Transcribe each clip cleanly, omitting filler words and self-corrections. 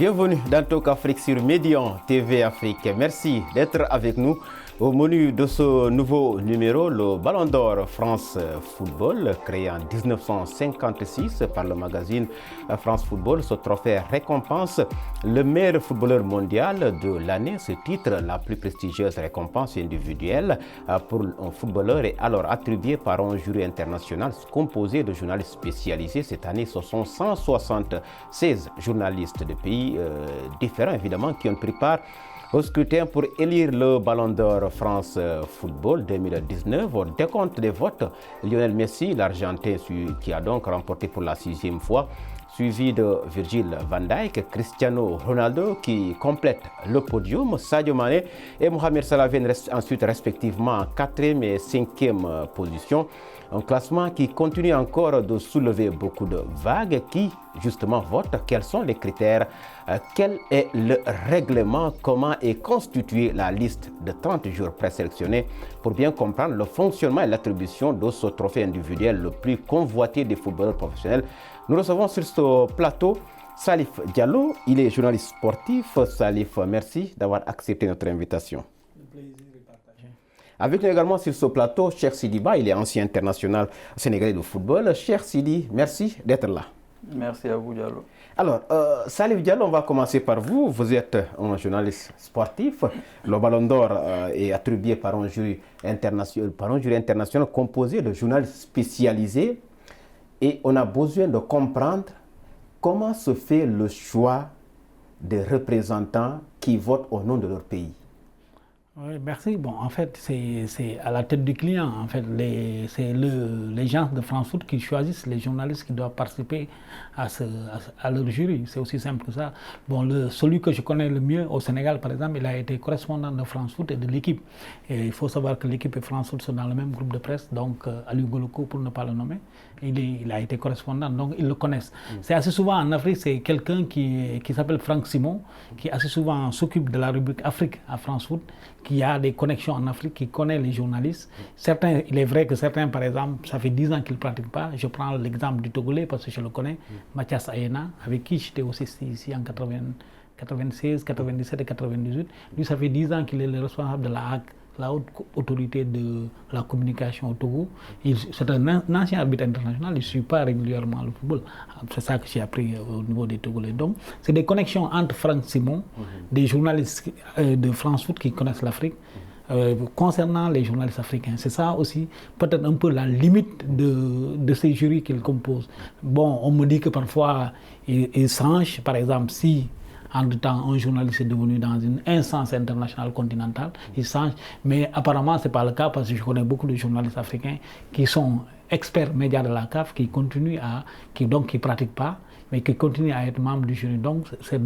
Bienvenue dans Talk Afrique sur Médian TV Afrique. Merci d'être avec nous. Au menu de ce nouveau numéro, le Ballon d'Or France Football, créé en 1956 par le magazine France Football. Ce trophée récompense le meilleur footballeur mondial de l'année. Ce titre, la plus prestigieuse récompense individuelle pour un footballeur, est alors attribué par un jury international composé de journalistes spécialisés. Cette année, ce sont 176 journalistes de pays différents, évidemment, qui ont pris part au scrutin pour élire le Ballon d'Or France Football 2019. Au décompte des votes, Lionel Messi, l'Argentin, qui a donc remporté pour la 6e fois, suivi de Virgil van Dijk, Cristiano Ronaldo qui complète le podium. Sadio Mané et Mohamed Salah viennent ensuite respectivement en 4e et 5e position. Un classement qui continue encore de soulever beaucoup de vagues. Qui justement vote? Quels sont les critères? Quel est le règlement? Comment est constituée la liste de 30 joueurs présélectionnés? Pour bien comprendre le fonctionnement et l'attribution de ce trophée individuel le plus convoité des footballeurs professionnels, nous recevons sur ce plateau Salif Diallo. Il est journaliste sportif. Salif, merci d'avoir accepté notre invitation. Le plaisir est partagé. Avec nous également sur ce plateau, Cheikh Sidi Ba, il est ancien international sénégalais de football. Cheikh Sidi, merci d'être là. Merci à vous, Diallo. Alors, Salif Diallo, on va commencer par vous. Vous êtes un journaliste sportif. Le Ballon d'Or est attribué par un jury international composé de journalistes spécialisés. Et on a besoin de comprendre comment se fait le choix des représentants qui votent au nom de leur pays. Oui, merci. Bon, en fait, c'est à la tête du client. En fait, c'est les gens de France Foot qui choisissent les journalistes qui doivent participer à leur jury. C'est aussi simple que ça. Bon, celui que je connais le mieux au Sénégal, par exemple, il a été correspondant de France Foot et de l'équipe. Et il faut savoir que l'équipe et France Foot sont dans le même groupe de presse. Donc, Aliou Goloko, pour ne pas le nommer, il a été correspondant, donc ils le connaissent. C'est assez souvent en Afrique, c'est quelqu'un qui s'appelle Franck Simon, qui assez souvent s'occupe de la rubrique Afrique à France Foot, qui a des connexions en Afrique, qui connaît les journalistes. Certains, il est vrai que certains, par exemple, ça fait 10 ans qu'ils ne pratiquent pas. Je prends l'exemple du Togolais parce que je le connais, Mathias Ayena, avec qui j'étais aussi ici en 96, 97 et 98. Lui, ça fait 10 ans qu'il est le responsable de la haute autorité de la communication au Togo. C'est un ancien arbitre international, il ne suit pas régulièrement le football. C'est ça que j'ai appris au niveau des Togolais. Donc, c'est des connexions entre Franck Simon, des journalistes de France Foot qui connaissent l'Afrique, concernant les journalistes africains. C'est ça aussi, peut-être un peu la limite de ces jurys qu'ils composent. Bon, on me dit que parfois, ils changent, par exemple, si entre-temps, un journaliste est devenu dans une instance internationale continentale, il change. Mais apparemment, ce n'est pas le cas parce que je connais beaucoup de journalistes africains qui sont experts médias de la CAF, qui continuent qui ne pratiquent pas, mais qui continuent à être membres du jury. Donc, c'est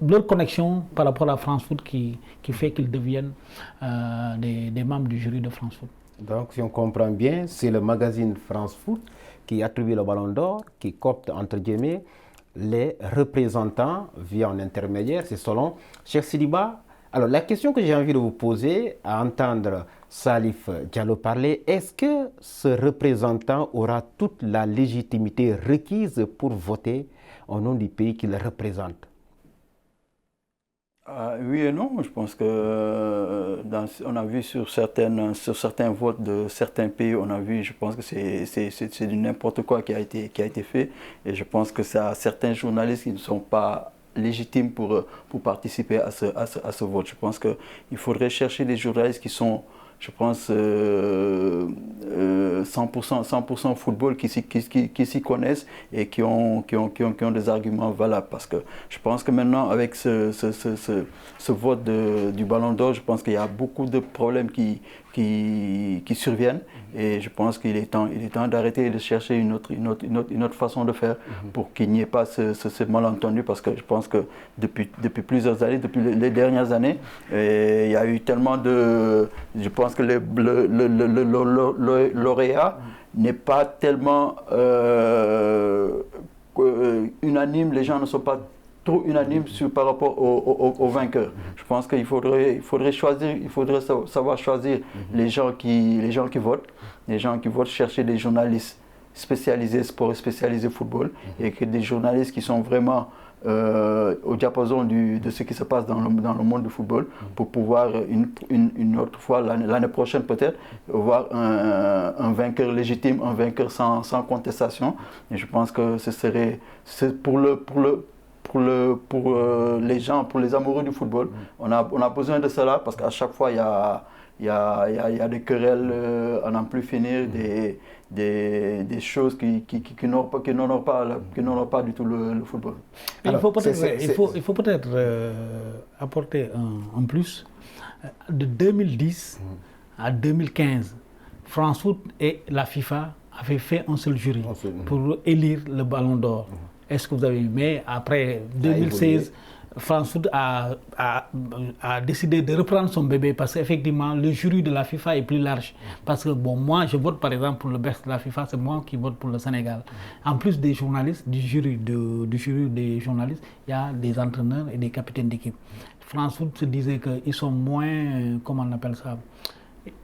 leur connexion par rapport à France Foot qui fait qu'ils deviennent des membres du jury de France Foot. Donc, si on comprend bien, c'est le magazine France Foot qui attribue le Ballon d'Or, qui copte, entre guillemets, les représentants via un intermédiaire. C'est selon Cheikh Sidi Ba. Alors, la question que j'ai envie de vous poser, à entendre Salif Diallo parler, est-ce que ce représentant aura toute la légitimité requise pour voter au nom du pays qu'il représente? Oui et non. Je pense que on a vu sur certains votes de certains pays, on a vu, je pense que c'est du n'importe quoi qui a été fait. Et je pense que ça, certains journalistes qui ne sont pas légitimes pour participer à ce vote. Je pense qu'il faudrait chercher des journalistes qui sont, je pense, 100% football, qui s'y connaissent et qui ont des arguments valables. Parce que je pense que maintenant, avec ce vote du Ballon d'Or, je pense qu'il y a beaucoup de problèmes qui surviennent. Et je pense qu'il est temps d'arrêter et de chercher une autre façon de faire pour qu'il n'y ait pas ce malentendu. Parce que je pense que depuis plusieurs années, depuis les dernières années, il y a eu tellement de... Je pense que le lauréat n'est pas tellement unanime. Les gens ne sont pas trop unanimes par rapport aux vainqueurs. Je pense qu'il faudrait savoir choisir les gens qui votent, chercher des journalistes spécialisés sport et spécialisés football, et que des journalistes qui sont vraiment au diapason de ce qui se passe dans le monde du football, pour pouvoir une autre fois, l'année prochaine peut-être, voir un vainqueur légitime, un vainqueur sans contestation. Et je pense que c'est pour les gens, pour les amoureux du football, on a besoin de cela, parce qu'à chaque fois il y a des querelles à n'en plus finir, des choses qui n'honorent pas du tout le football. Alors, il faut peut-être apporter un plus. De 2010 à 2015, France Foot et la FIFA avaient fait un seul jury pour élire le Ballon d'Or. Est-ce que vous avez vu? Mais après 2016, France Foot a décidé de reprendre son bébé, parce qu'effectivement le jury de la FIFA est plus large. Parce que bon, moi je vote par exemple pour le best de la FIFA, c'est moi qui vote pour le Sénégal. En plus des journalistes, du jury des journalistes, il y a des entraîneurs et des capitaines d'équipe. France Foot se disait qu'ils sont moins, comment on appelle ça,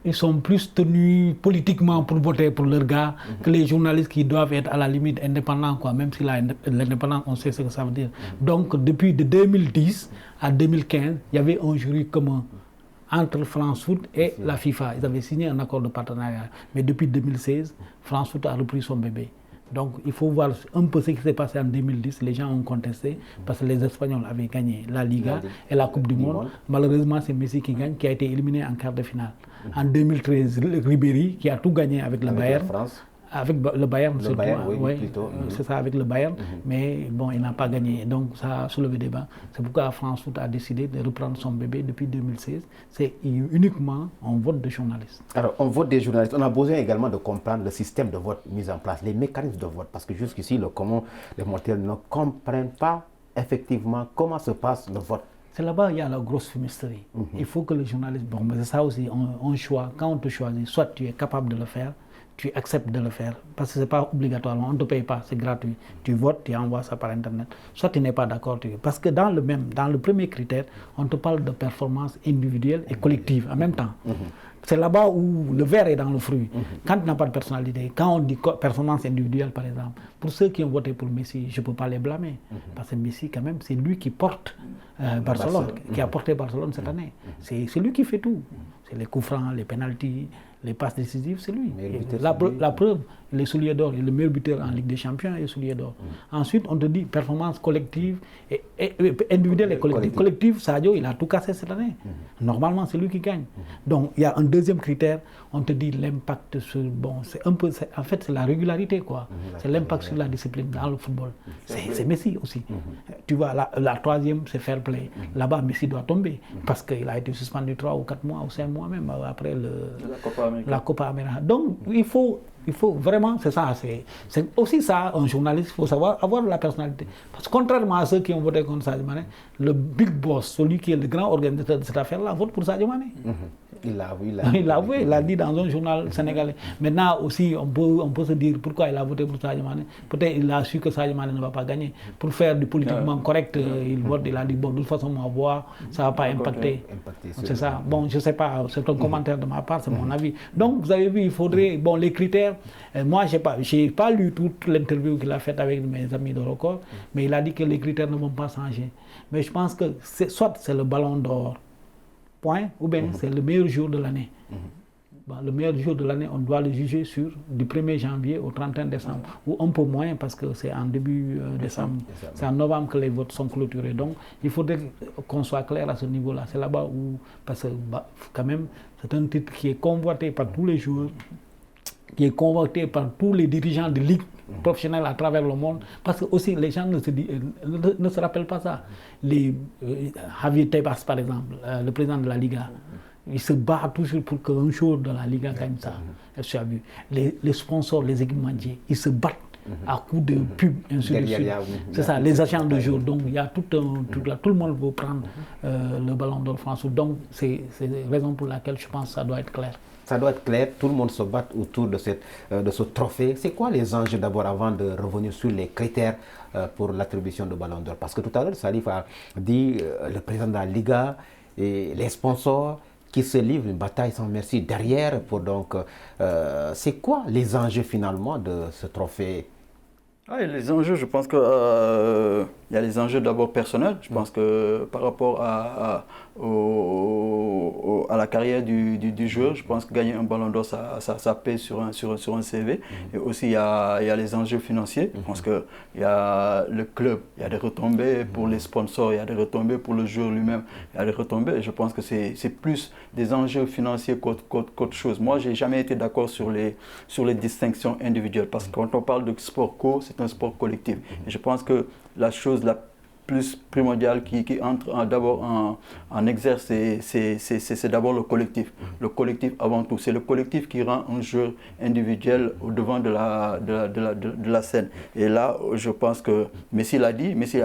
ils sont plus tenus politiquement pour voter pour leurs gars que les journalistes qui doivent être à la limite indépendants, quoi. Même si l'indépendance, on sait ce que ça veut dire. Donc depuis de 2010 à 2015, il y avait un jury commun entre France Foot et la FIFA. Ils avaient signé un accord de partenariat. Mais depuis 2016, France Foot a repris son bébé. Donc il faut voir un peu ce qui s'est passé en 2010. Les gens ont contesté parce que les Espagnols avaient gagné la Liga et la Coupe du Monde. Malheureusement, c'est Messi qui gagne, qui a été éliminé en quart de finale. En 2013, Ribéry, qui a tout gagné avec le Bayern. Avec le Bayern, c'est ça, avec le Bayern, mais bon, il n'a pas gagné, donc ça a soulevé des débats. C'est pourquoi France Foot a décidé de reprendre son bébé depuis 2016. C'est uniquement un vote de journalistes. Alors, on vote des journalistes. On a besoin également de comprendre le système de vote mis en place, les mécanismes de vote, parce que jusqu'ici, le commun des mortels ne comprennent pas effectivement comment se passe le vote. C'est là-bas il y a la grosse fumisterie. Il faut que les journalistes, bon, mais c'est ça aussi, on choisit. Quand on te choisit, soit tu es capable de le faire, tu acceptes de le faire, parce que ce n'est pas obligatoire, on ne te paye pas, c'est gratuit. Tu votes, tu envoies ça par Internet. Soit tu n'es pas d'accord, parce que dans le premier critère, on te parle de performance individuelle et collective en même temps. C'est là-bas où le verre est dans le fruit. Quand tu n'as pas de personnalité, quand on dit performance individuelle par exemple, pour ceux qui ont voté pour Messi, je ne peux pas les blâmer. Parce que Messi quand même, c'est lui qui porte Barcelone, qui a porté Barcelone cette année. C'est lui qui fait tout. C'est les coups francs, les pénaltys, les passes décisives, c'est lui. La preuve, les souliers d'or, le meilleur buteur en Ligue des Champions et souliers d'or. Ensuite, on te dit performance collective, et individuelle et collective. Collective, Sadio, il a tout cassé cette année. Normalement, c'est lui qui gagne. Donc, il y a un deuxième critère, on te dit l'impact sur... Bon, c'est un peu... En fait, c'est la régularité, quoi. C'est l'impact sur la discipline dans le football. C'est Messi aussi. Tu vois, la troisième, c'est fair play. Là-bas, Messi doit tomber, parce qu'il a été suspendu 3 ou 4 mois, ou 5 mois même, après la Copa América. Donc, il faut vraiment, c'est ça, c'est aussi ça, un journaliste, il faut savoir avoir la personnalité. Parce que contrairement à ceux qui ont voté contre Sadio Mané, le big boss, celui qui est le grand organisateur de cette affaire-là, vote pour Sadio Mané. Il l'a avoué, il l'a dit dans un journal sénégalais. Maintenant aussi, on peut se dire pourquoi il a voté pour Sadio Mané. Peut-être il a su que Sadio Mané ne va pas gagner. Pour faire du politiquement correct, il a dit, bon, de toute façon, on va voir, ça ne va pas impacter. C'est ça. Bon, je ne sais pas, c'est un commentaire de ma part, c'est mon avis. Donc, vous avez vu, il faudrait, bon, les critères, moi, je n'ai pas lu toute l'interview qu'il a faite avec mes amis de record, mais il a dit que les critères ne vont pas changer. Mais je pense que soit c'est le Ballon d'Or, point, ou bien c'est le meilleur jour de l'année. Bon, le meilleur jour de l'année, on doit le juger du 1er janvier au 31 décembre, ou un peu moins parce que c'est en début décembre. C'est en novembre que les votes sont clôturés. Donc, il faudrait qu'on soit clair à ce niveau-là. C'est là-bas où, parce que quand même, c'est un titre qui est convoité par tous les joueurs, qui est convoité par tous les dirigeants de ligue professionnels à travers le monde, parce que aussi les gens ne se rappellent pas ça. Javier Tebas, par exemple, le président de la Liga, il se bat toujours pour qu'un jour de la Liga gagne ça. Tu as vu. Les sponsors, les équipementiers, ils se battent à coups de pub, ainsi de suite. C'est ça, les agents de jour. Donc il y a tout le monde veut prendre le Ballon d'Or France. Donc c'est la raison pour laquelle je pense que ça doit être clair. Ça doit être clair, tout le monde se bat autour de ce trophée. C'est quoi les enjeux d'abord avant de revenir sur les critères pour l'attribution de Ballon d'Or? Parce que tout à l'heure, Salif a dit le président de la Liga et les sponsors, qui se livrent une bataille sans merci derrière pour donc... c'est quoi les enjeux finalement de ce trophée? Les enjeux, je pense qu'il y a les enjeux d'abord personnels. Je pense que par rapport à la carrière du joueur, je pense que gagner un ballon d'or, ça pèse sur un CV. Et aussi, il y a les enjeux financiers. Je pense qu'il y a le club, il y a des retombées pour les sponsors, il y a des retombées pour le joueur lui-même, il y a des retombées. Et je pense que c'est plus des enjeux financiers qu'autre chose. Moi, je n'ai jamais été d'accord sur les distinctions individuelles. Parce que quand on parle de sport co, c'est un sport collectif. Et je pense que la chose la plus primordiale qui entre d'abord en exerce, c'est d'abord le collectif. Le collectif avant tout. C'est le collectif qui rend un jeu individuel au devant de la scène. Et là, je pense que Messi a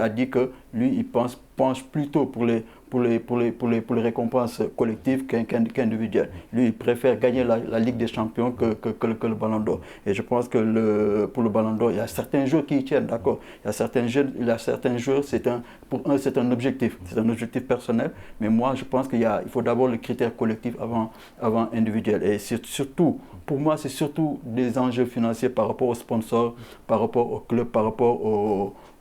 dit que lui, il penche plutôt pour les récompenses collectives qu'individuelles. Lui, il préfère gagner la Ligue des Champions que le Ballon d'Or. Et je pense que pour le Ballon d'Or, il y a certains joueurs qui y tiennent, d'accord. Il y a certains joueurs, pour eux, c'est un objectif. C'est un objectif personnel. Mais moi, je pense qu'il faut d'abord le critère collectif avant individuel. Et surtout, pour moi, c'est surtout des enjeux financiers par rapport aux sponsors, par rapport au club, par rapport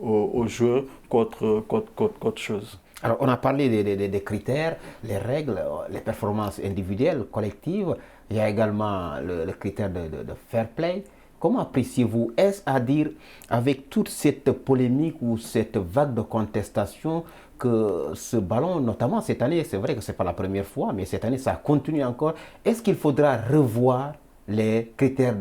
aux joueurs qu'autre chose. Alors, on a parlé des critères, les règles, les performances individuelles, collectives. Il y a également le critère de fair play. Comment appréciez-vous? Est-ce à dire, avec toute cette polémique ou cette vague de contestation, que ce ballon, notamment cette année, c'est vrai que ce n'est pas la première fois, mais cette année, ça continue encore. Est-ce qu'il faudra revoir les critères,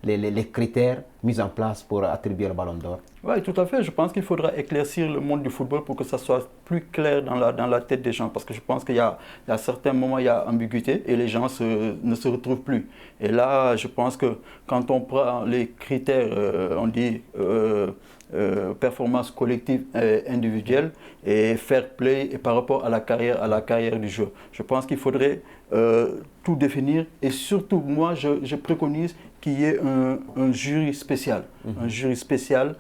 les critères mis en place pour attribuer le ballon d'or? Oui, tout à fait. Je pense qu'il faudra éclaircir le monde du football pour que ça soit plus clair dans la tête des gens. Parce que je pense qu'il y a certains moments, il y a ambiguïté et les gens ne se retrouvent plus. Et là, je pense que quand on prend les critères, on dit performance collective et individuelle et fair play et par rapport à la carrière du jeu. Je pense qu'il faudrait tout définir et surtout, moi, je préconise qu'il y ait un jury spécial. Un jury spécialement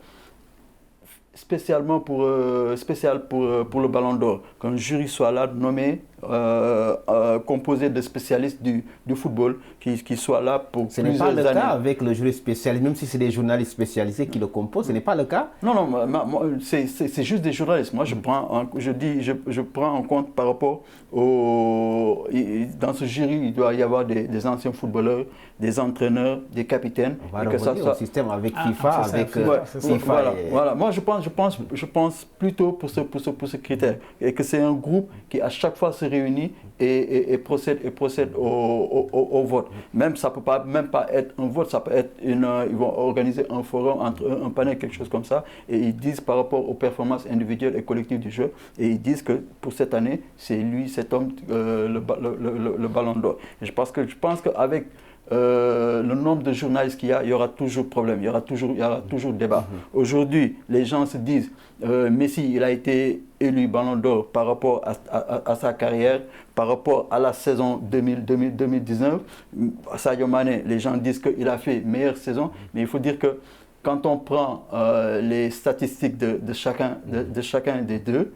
pour le Ballon d'Or. Qu'un jury soit là, nommé, composé de spécialistes du football, qui soit là pour plusieurs années. Ce n'est pas le cas avec le jury spécialisé, même si c'est des journalistes spécialisés qui le composent, ce n'est pas le cas? Non, c'est juste des journalistes. Moi, je prends en compte par rapport dans ce jury, il doit y avoir des anciens footballeurs, des entraîneurs, des capitaines. On va revenir au système avec FIFA, avec FIFA. Voilà. Moi, je pense plutôt pour ce critère. Et que c'est un groupe qui, à chaque fois, se réunit et procède au vote. Même, ça ne peut même pas être un vote, ça peut être ils vont organiser un forum entre un panel, quelque chose comme ça. Et ils disent par rapport aux performances individuelles et collectives du jeu. Et ils disent que pour cette année, c'est lui, cet homme, le Ballon d'Or. Et je pense qu'avec le nombre de journalistes qu'il y a, il y aura toujours problème, il y aura toujours débat. Aujourd'hui, les gens se disent Messi, il a été élu Ballon d'Or par rapport à sa carrière, par rapport à la saison 2019. Sadio Mané, les gens disent qu'il a fait meilleure saison, mais il faut dire que quand on prend les statistiques de chacun des deux,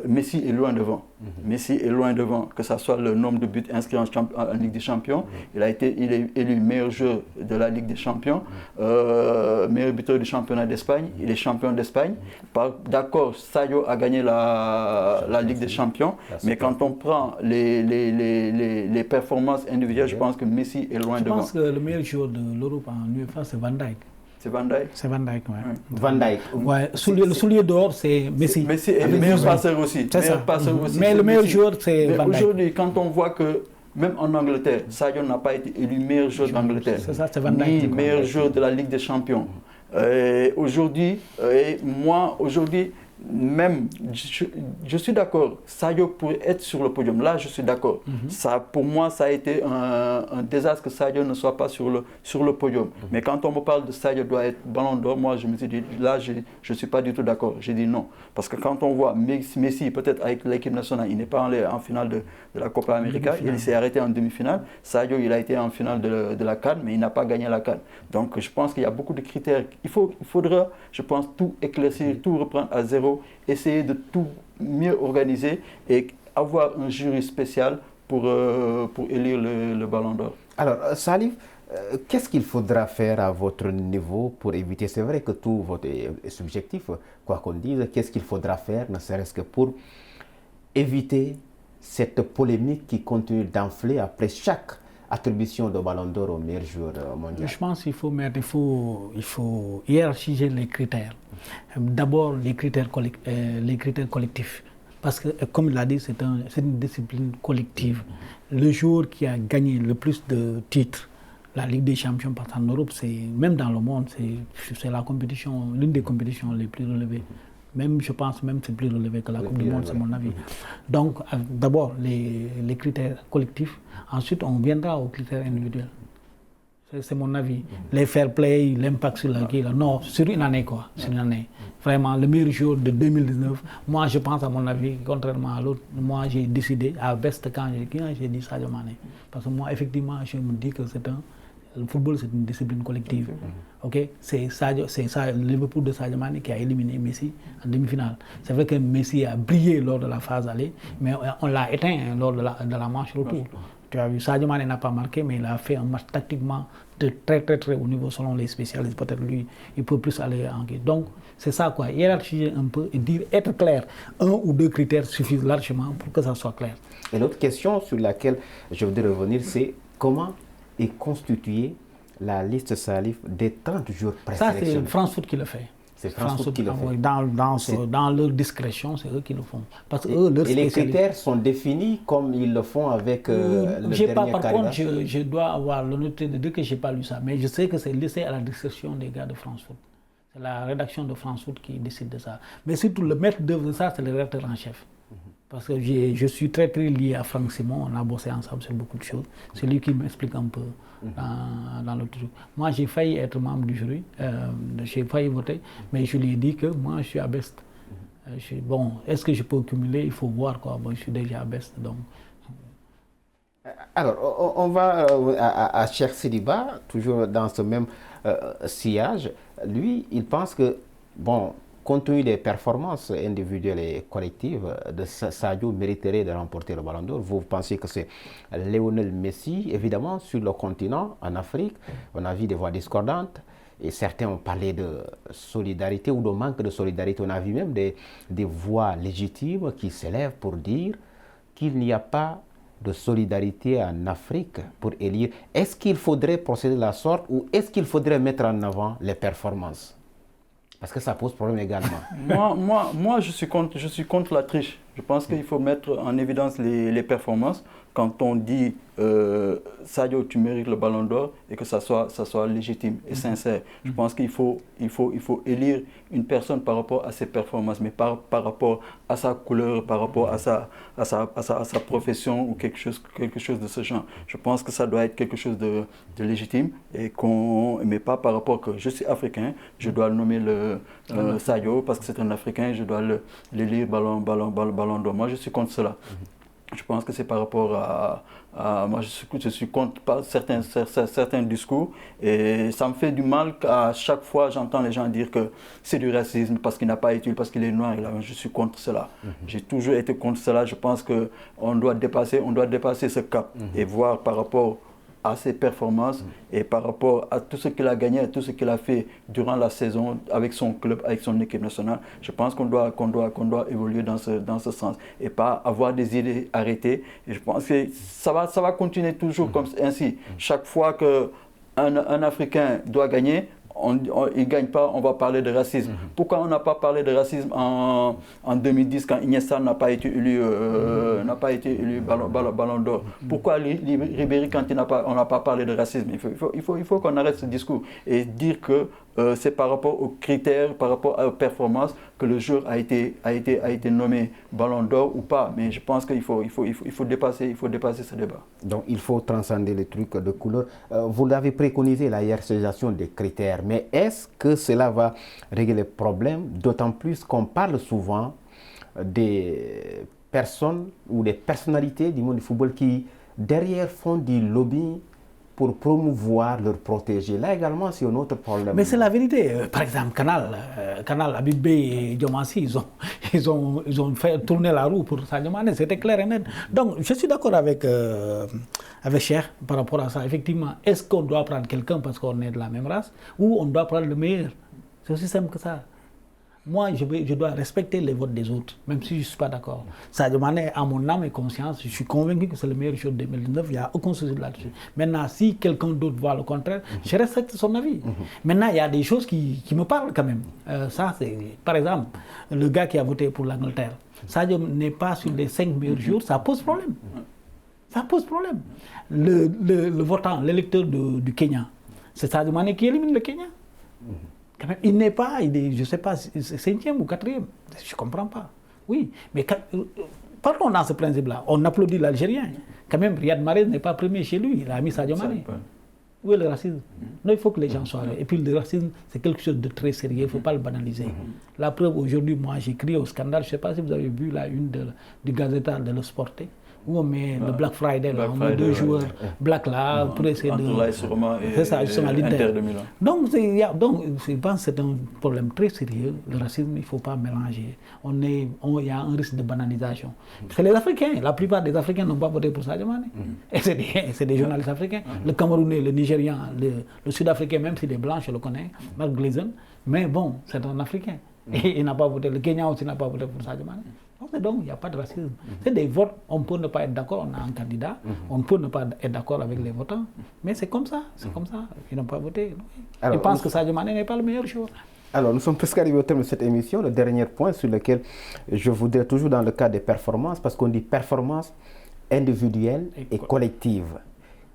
Messi est loin devant. Messi est loin devant, que ce soit le nombre de buts inscrits en Ligue des Champions. Il est élu meilleur joueur de la Ligue des Champions, meilleur buteur du championnat d'Espagne. Il est champion d'Espagne. D'accord, Sadio a gagné la Ligue des Champions, mais quand on prend les performances individuelles, je pense que Messi est loin devant. Je pense que le meilleur joueur de l'Europe en UEFA, c'est Van Dijk. C'est Van Dijk? C'est Van Dijk, oui. Van Dijk. Ouais, le soulier d'or, c'est Messi. Messi est le meilleur passeur aussi. C'est ça. Mais le meilleur joueur, c'est Van Dijk. Aujourd'hui, quand on voit que même en Angleterre, Sadio n'a pas été élu meilleur joueur d'Angleterre, ni meilleur joueur de la Ligue des Champions. Aujourd'hui, même, je suis d'accord, Sadio pourrait être sur le podium. Là, je suis d'accord. Pour moi, ça a été un désastre que Sadio ne soit pas sur le podium. Mais quand on me parle de Sadio doit être Ballon d'Or, moi, je me suis dit, là, je ne suis pas du tout d'accord. J'ai dit non. Parce que quand on voit Messi, peut-être avec l'équipe nationale, il n'est pas allé en finale de la Copa América, il s'est arrêté en demi-finale. Sadio, il a été en finale de la CAN, mais il n'a pas gagné la CAN. Donc, je pense qu'il y a beaucoup de critères. Il faudra, je pense, tout éclaircir, tout reprendre à zéro, essayer de tout mieux organiser et avoir un jury spécial pour élire le Ballon d'Or. Alors, Salif, qu'est-ce qu'il faudra faire à votre niveau pour éviter, c'est vrai que tout votre est subjectif, quoi qu'on dise, qu'est-ce qu'il faudra faire, ne serait-ce que pour éviter cette polémique qui continue d'enfler après chaque attribution de Ballon d'Or au meilleur joueur mondial? Je pense qu'il faut hiérarchiser les critères. D'abord, les critères collectifs. Parce que, comme il l'a dit, c'est une discipline collective. Le joueur qui a gagné le plus de titres, la Ligue des Champions, parce qu'en Europe, même dans le monde, c'est l'une des compétitions les plus relevées. Même, je pense, c'est plus relevé que la Coupe du Monde, c'est mon avis. Donc, d'abord, les critères collectifs. Ensuite, on viendra aux critères individuels. C'est mon avis. Les fair play, l'impact sur non, sur une année, quoi. Sur une année. Vraiment, le meilleur joueur de 2019, moi, je pense, à mon avis, contrairement à l'autre, moi, j'ai décidé, à Best, quand j'ai dit Sadio Mané. Parce que moi, effectivement, je me dis que le football, c'est une discipline collective. Okay? C'est le Liverpool de Sadio Mané qui a éliminé Messi en demi-finale. C'est vrai que Messi a brillé lors de la phase aller, mais on l'a éteint lors de la manche retour. Tu as vu, Sadio Mané n'a pas marqué, mais il a fait un match tactiquement de très très très haut niveau selon les spécialistes. Peut-être lui, il peut plus aller en guerre. Donc, c'est ça quoi, hiérarchiser un peu et dire, être clair. Un ou deux critères suffisent largement pour que ça soit clair. Et l'autre question sur laquelle je voudrais revenir, c'est comment est constituée la liste Salif des 30 jours présélectionnés. Ça, c'est France Foot qui le fait. C'est France Foot qui le fait. Dans leur discrétion, c'est eux qui le font. Parce que eux, et les critères sont définis comme ils le font avec le dernier Par candidat. contre, je dois avoir l'honnêteté de dire que je n'ai pas lu ça. Mais je sais que c'est laissé à la discrétion des gars de France Foot. C'est la rédaction de France Foot qui décide de ça. Mais surtout, le maître d'œuvre de ça, c'est le rédacteur en chef. Parce que je suis très très lié à Franck Simon, on a bossé ensemble sur beaucoup de choses. C'est lui qui m'explique un peu dans le truc. Moi j'ai failli être membre du jury, j'ai failli voter, mais je lui ai dit que moi je suis à Best. Bon, est-ce que je peux cumuler? Il faut voir quoi. Bon, je suis déjà à Best. Donc. Alors, on va à Cheikh Sidiba, toujours dans ce même sillage. Lui, il pense que, bon, compte tenu des performances individuelles et collectives de Sadio mériterait de remporter le Ballon d'Or. Vous pensez que c'est Lionel Messi, évidemment, sur le continent, en Afrique. On a vu des voix discordantes et certains ont parlé de solidarité ou de manque de solidarité. On a vu même des voix légitimes qui s'élèvent pour dire qu'il n'y a pas de solidarité en Afrique pour élire. Est-ce qu'il faudrait procéder de la sorte ou est-ce qu'il faudrait mettre en avant les performances? Parce que ça pose problème également. moi je suis contre la triche. Je pense qu'il faut mettre en évidence les performances. Quand on dit Sadio, tu mérites le Ballon d'Or et que ça soit légitime et sincère. Je pense qu'il faut élire une personne par rapport à ses performances, mais par rapport à sa couleur, par rapport à sa profession ou quelque chose de ce genre. Je pense que ça doit être quelque chose de légitime et mais pas par rapport que je suis africain, je dois nommer Sadio parce que c'est un Africain, je dois l'élire Ballon d'Or. Moi, je suis contre cela. Je pense que c'est par rapport moi, je suis contre certains discours et ça me fait du mal qu'à chaque fois j'entends les gens dire que c'est du racisme parce qu'il n'a pas été, parce qu'il est noir. Je suis contre cela. J'ai toujours été contre cela. Je pense qu'on doit dépasser ce cap et voir par rapport à ses performances et par rapport à tout ce qu'il a gagné, à tout ce qu'il a fait durant la saison avec son club, avec son équipe nationale. Je pense qu'on doit évoluer dans ce sens et pas avoir des idées arrêtées. Et je pense que ça va continuer toujours comme ainsi. Chaque fois qu'un Africain doit gagner, il ne gagne pas, on va parler de racisme. Pourquoi on n'a pas parlé de racisme en 2010 quand Iniesta n'a pas été élu Ballon d'Or? Pourquoi Ribéry quand on n'a pas parlé de racisme? Il faut qu'on arrête ce discours et dire que c'est par rapport aux critères, par rapport aux performances que le joueur a été nommé Ballon d'Or ou pas. Mais je pense qu'il faut dépasser ce débat. Donc il faut transcender les trucs de couleur. Vous l'avez préconisé, la hiérarchisation des critères. Mais est-ce que cela va régler les problèmes? D'autant plus qu'on parle souvent des personnes ou des personnalités du monde du football qui, derrière, font du lobbying pour promouvoir leur protéger. Là également, c'est un autre problème. Mais c'est la vérité. Par exemple, Canal, Habib Beye et Diomansy, ils ont fait tourner la roue pour Sadio Mané. C'était clair et net. Donc, je suis d'accord avec Cheikh par rapport à ça. Effectivement, est-ce qu'on doit prendre quelqu'un parce qu'on est de la même race ou on doit prendre le meilleur? C'est aussi simple que ça. Moi, je dois respecter les votes des autres, même si je ne suis pas d'accord. Sadio Mané, à mon âme et conscience, je suis convaincu que c'est le meilleur joueur de 2019, il n'y a aucun souci là-dessus. Maintenant, si quelqu'un d'autre voit le contraire, je respecte son avis. Maintenant, il y a des choses qui me parlent quand même. Ça, c'est, par exemple, le gars qui a voté pour l'Angleterre. Sadio n'est pas sur les 5 meilleurs joueurs, ça pose problème. Ça pose problème. Le votant, l'électeur du Kenya, c'est Sadio Mané qui élimine le Kenya. Quand même, il n'est pas, je ne sais pas, 5e ou 4e. Je ne comprends pas. Oui, mais partons dans ce principe-là. On applaudit l'Algérien. Quand même, Riyad Mahrez n'est pas premier chez lui. Il a mis Sadio Mané. Où est le racisme? Non, il faut que les gens soient là. Et puis le racisme, c'est quelque chose de très sérieux. Il ne faut pas le banaliser. La preuve, aujourd'hui, moi, j'ai crié au scandale. Je ne sais pas si vous avez vu la une du Gazeta de Le Sport, où on met le Black Friday, là, on met 2 joueurs black là pour essayer de... C'est ça, justement, l'Inter de Milan. Donc, je pense que c'est un problème très sérieux. Le racisme, il ne faut pas mélanger. Il y a un risque de banalisation. C'est les Africains. La plupart des Africains n'ont pas voté pour Sadio Mané. Et c'est des journalistes africains. Le Camerounais, le Nigérian, le Sud-Africain, même s'il est blanc, je le connais, Mark Gleason. Mais bon, c'est un Africain. Et il n'a pas voté. Le Kenya aussi n'a pas voté pour Sadio Mané. Donc, il n'y a pas de racisme. C'est des votes, on peut ne pas être d'accord, on a un candidat, on peut ne pas être d'accord avec les votants, mais c'est comme ça, ils n'ont pas voté. Ils pensent que Sadio Mané n'est pas le meilleur joueur. Alors, nous sommes presque arrivés au terme de cette émission. Le dernier point sur lequel je voudrais toujours dans le cas des performances, parce qu'on dit performances individuelles et collectives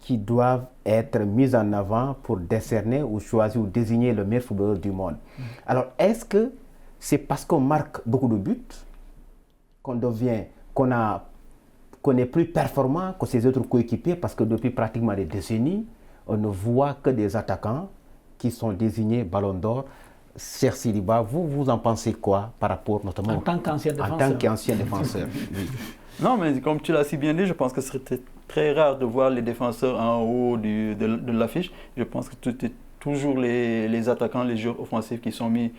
qui doivent être mises en avant pour décerner ou choisir ou désigner le meilleur footballeur du monde. Alors, est-ce que c'est parce qu'on marque beaucoup de buts qu'on est plus performant que ses autres coéquipiers, parce que depuis pratiquement des décennies, on ne voit que des attaquants qui sont désignés Ballon d'Or. Cher Siliba, vous en pensez quoi par rapport notamment en tant qu'ancien défenseur? En tant qu'ancien défenseur, oui. Non, mais comme tu l'as si bien dit, je pense que ce serait très rare de voir les défenseurs en haut de l'affiche. Je pense que tout est toujours les attaquants, les joueurs offensifs qui sont mis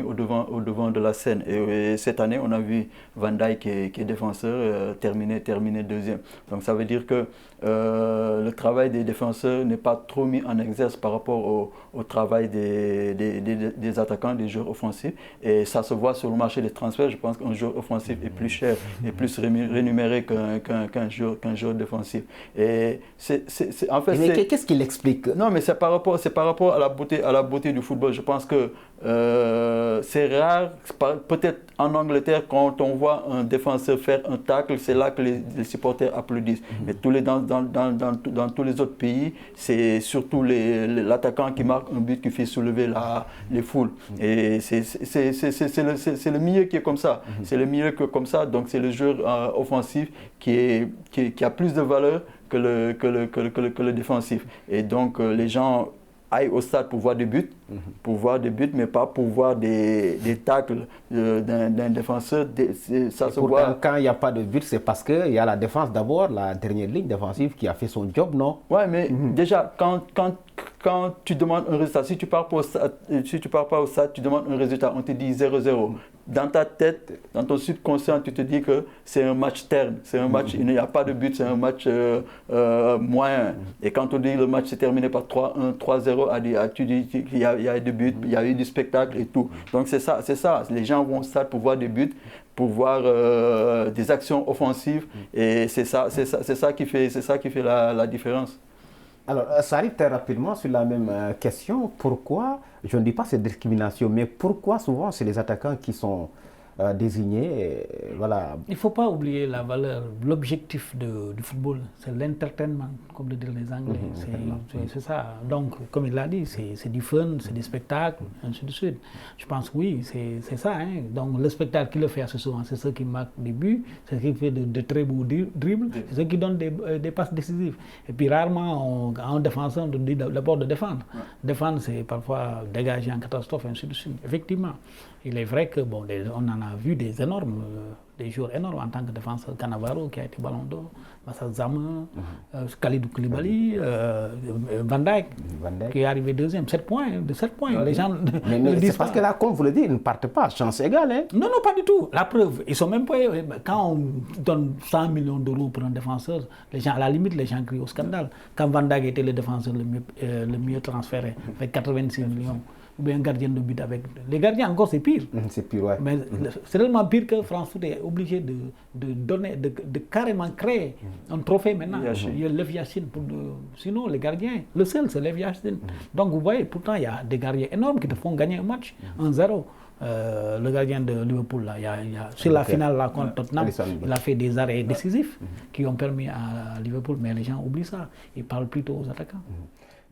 au devant de la scène. Et cette année, on a vu Van Dijk qui est défenseur, terminé deuxième. Donc ça veut dire que le travail des défenseurs n'est pas trop mis en exerce par rapport au travail des attaquants, des joueurs offensifs. Et ça se voit sur le marché des transferts. Je pense qu'un joueur offensif est plus cher et plus rémunéré qu'un joueur défensif. Et en fait, mais qu'est-ce qui l'explique? Non, mais c'est par rapport à la beauté du football. Je pense que c'est rare, peut-être en Angleterre, quand on voit un défenseur faire un tacle, c'est là que les supporters applaudissent. Mais dans tous les autres pays, c'est surtout l'attaquant qui marque un but qui fait soulever les foules. Et c'est le milieu qui est comme ça. C'est le milieu qui est comme ça, donc c'est le joueur offensif qui a plus de valeur que le défensif. Et donc les gens aillent au stade pour voir des buts, mais pas pour voir des tacles d'un défenseur. Ça se voit. Quand il n'y a pas de but, c'est parce qu'il y a la défense d'abord, la dernière ligne défensive qui a fait son job, non? Oui, mais déjà, quand tu demandes un résultat, si tu ne pars pas au stade, tu demandes un résultat, on te dit 0-0. Dans ta tête, dans ton subconscient, tu te dis que c'est un match terne, c'est un match, il n'y a pas de but, c'est un match moyen. Et quand on dit le match s'est terminé par 3-1, 3-0, tu dis qu'il y a des buts, il y a eu du spectacle et tout. Donc c'est ça. Les gens vont au stade pour voir des buts, pour voir des actions offensives, et c'est ça qui fait la différence. Alors, ça arrive très rapidement sur la même question. Pourquoi, je ne dis pas c'est discrimination, mais pourquoi souvent c'est les attaquants qui sont désignés, voilà. Il ne faut pas oublier la valeur, l'objectif du football, c'est l'entertainment, comme le disent les Anglais. C'est ça. Donc, comme il l'a dit, c'est du fun, c'est des spectacles, ainsi de suite. Je pense que oui, c'est ça. Hein. Donc, le spectacle qui le fait assez souvent, c'est ceux qui marquent des buts, c'est ceux qui fait de très beaux dribbles, c'est ceux qui donnent des passes décisives. Et puis, rarement, en défenseur, on dit d'abord de défendre. Défendre, c'est parfois dégager en catastrophe, ainsi de suite. Effectivement. Il est vrai que, bon, on en a a vu des énormes, des joueurs énormes en tant que défenseur. Cannavaro qui a été Ballon d'Or, Massa Zama, Kalidou Koulibaly, Van Dijk qui est arrivé deuxième, 7 points, de 7 points. Les gens mais c'est parce que là, comme vous le dites, ils ne partent pas, chance égale. Hein? Non, pas du tout. La preuve, ils sont même pas. Quand on donne 100 millions d'euros pour un défenseur, les gens, à la limite, les gens crient au scandale. Quand Van Dijk était le défenseur le mieux transféré, avec 86 millions, ou bien un gardien de but avec. Les gardiens, encore, c'est pire. C'est pire, ouais. Mais c'est tellement pire que France Foot est obligé de donner, de carrément créer un trophée maintenant. Il y a Lev Yachine. Sinon, les gardiens, le seul, c'est Lev Yachine. Donc, vous voyez, pourtant, il y a des gardiens énormes qui te font gagner un match 1-0. Le gardien de Liverpool, là, sur la finale là, contre Tottenham, il a fait des arrêts décisifs qui ont permis à Liverpool, mais les gens oublient ça. Ils parlent plutôt aux attaquants.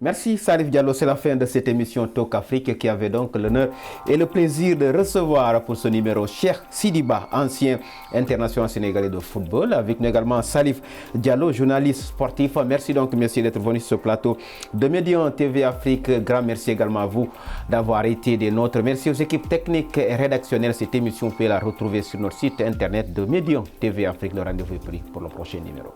Merci Salif Diallo, c'est la fin de cette émission Talk Afrique qui avait donc l'honneur et le plaisir de recevoir pour ce numéro Cheikh Sidiba, ancien international sénégalais de football, avec nous également Salif Diallo, journaliste sportif. Merci donc messieurs d'être venus sur ce plateau de Médian TV Afrique. Grand merci également à vous d'avoir été des nôtres. Merci aux équipes techniques et rédactionnelles. Cette émission, vous pouvez la retrouver sur notre site internet de Médian TV Afrique. Le rendez-vous est pris pour le prochain numéro.